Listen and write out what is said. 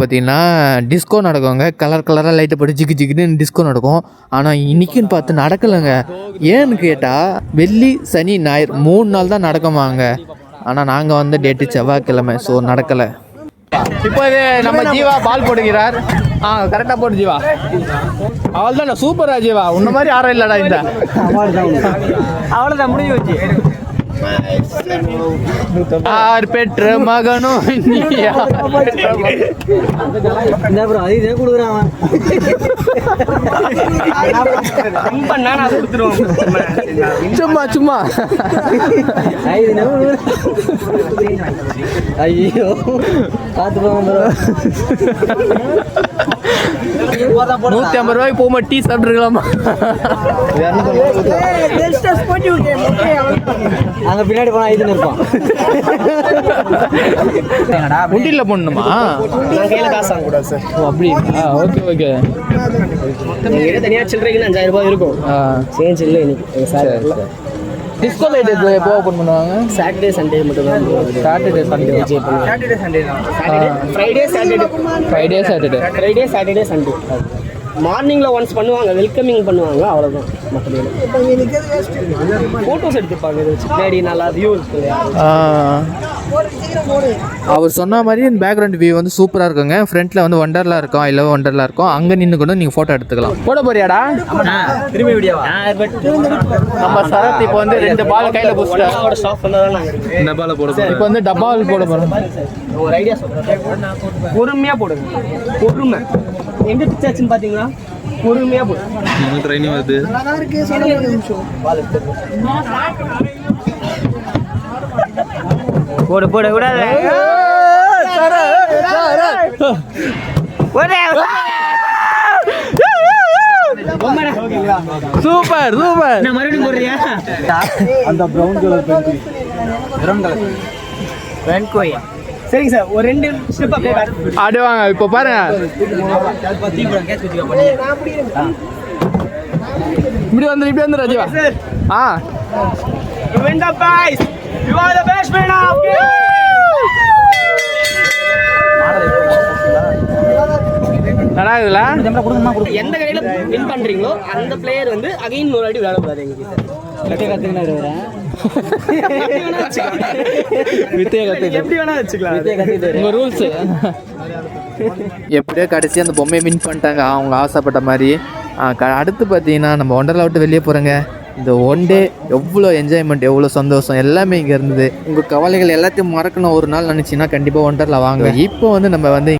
பார்த்தீங்கன்னா டிஸ்கோ நடக்குங்க. கலர் கலராக லைட்டை போட்டு ஜிக்கு ஜிக்குன்னு டிஸ்கோ நடக்கும். ஆனால் இன்றைக்கின்னு பார்த்து நடக்கலைங்க. ஏன்னு கேட்டால் வெள்ளி சனி ஞாயிறு 3 நாள் தான் நடக்குமாங்க. ஆனால் நாங்கள் வந்து டேட்டு செவ்வாய்க்கிழமை, ஸோ நடக்கலை. இப்போது நம்ம ஜீவா பால் போடுகிறார். கரெக்டாக போட்டு ஜீவா. அவள் தான் சூப்பரா ஜீவா, உன்ன மாதிரி யாரும் இல்லைடா. இந்த அவ்வளோதான் முடிஞ்சு வச்சு. யார் பெற்ற மகனும் சும்மா சும்மா. ஐயோ பார்த்து போங்க. 150 ரூபாய்க்கு போகும்போது டீ சாப்பிட்டுருக்கலாமா? அங்க பின்னாடி போனா இது இருப்பான். உண்டியில போடணுமா? கையில காசு வாங்க கூடாது சார். ஓ அப்படிங்களா? Okay okay. தனியா சில்லறைக்கு 5000 ரூபாய் இருக்கும். சேஞ்ச் இல்லை இன்னைக்கு சார். டிஸ்கோ லைட் எப்போ ஓப்பன் பண்ணுவாங்க? சாட்டர்டே சண்டே மட்டும் தான். Saturday Sunday. சாட்டர்டே சண்டே தான். Friday Saturday. Friday Saturday. Friday Saturday Sunday. மார்னிங்கில் ஒன்ஸ் பண்ணுவாங்க, வெல்கமிங் பண்ணுவாங்க, அவ்வளோதான். மற்றபடி ஃபோட்டோஸ் எடுத்துப்பாங்க. இது வச்சு பின்னாடி நல்லா வியூ இருக்கு இல்லையா? அவர் சொன்ன மாதிரி இந்த பேக்ரவுண்ட் வியூ வந்து சூப்பராக இருக்குங்க. ஃப்ரண்ட்டில் வந்து ஒண்டர்லா இருக்கும், இல்லை ஒண்டர்லா இருக்கும். அங்கே நின்று கூட நீங்கள் ஃபோட்டோ எடுத்துக்கலாம். போட போறியாடா? திரும்பி வீடியோவா? நம்ம சரத் இப்போ வந்து 2 பால் கையில் போட்டு ஸ்டாப் பண்ணதான் நாங்கள் டப்பாவில் போட போகிறோம். இப்போ வந்து டப்பாவில் போட போகிறோம். ஒரு ஐடியா சொல்கிறேன். பொறுமையாக போடுங்க. பொறுமை எங்கே பிக்ஸ் ஆச்சுன்னு பார்த்தீங்களா? பொறுமையாக போடுங்க. ட்ரைனிங் வருது. போடு போட கூடாது. Super super. நான் மறுபடியும் போடுறியா? அந்த brown colour paint. Brown colour வெண்கோயா. சரிங்க சார், ஒரு 2 ஸ்டெப் அப்படியே ஆடுவாங்க. இப்போ பாருங்க, இப்படி வந்து Rajeeva. You win the prize. You are the best winner of game. நல்லா இருக்குல்ல? எந்த கடையில வின் பண்றீங்களோ அந்த பிளேயர் வந்து அகைன் ஒரு அடி விளையாட கூடாது. எங்க கிட்ட எப்படி வேணா வச்சுக்கலாம். உங்க ரூல்ஸ். எப்படியோ கடைசி அந்த பொம்மையை வின் பண்ணிட்டாங்க அவங்க ஆசைப்பட்ட மாதிரி. அடுத்து பார்த்தீங்கன்னா நம்ம ஒண்டர்லா விட்டு வெளியே போகிறோங்க. இந்த ஒன் டே எவ்வளோ என்ஜாய்மெண்ட், எவ்வளோ சந்தோஷம் எல்லாமே இங்கே இருந்தது. உங்கள் கவலைகள் எல்லாத்தையும் மறக்கணும் ஒரு நாள் நினச்சிங்கன்னா கண்டிப்பாக ஒண்டர்லா வாங்க. இப்போ வந்து நம்ம வந்து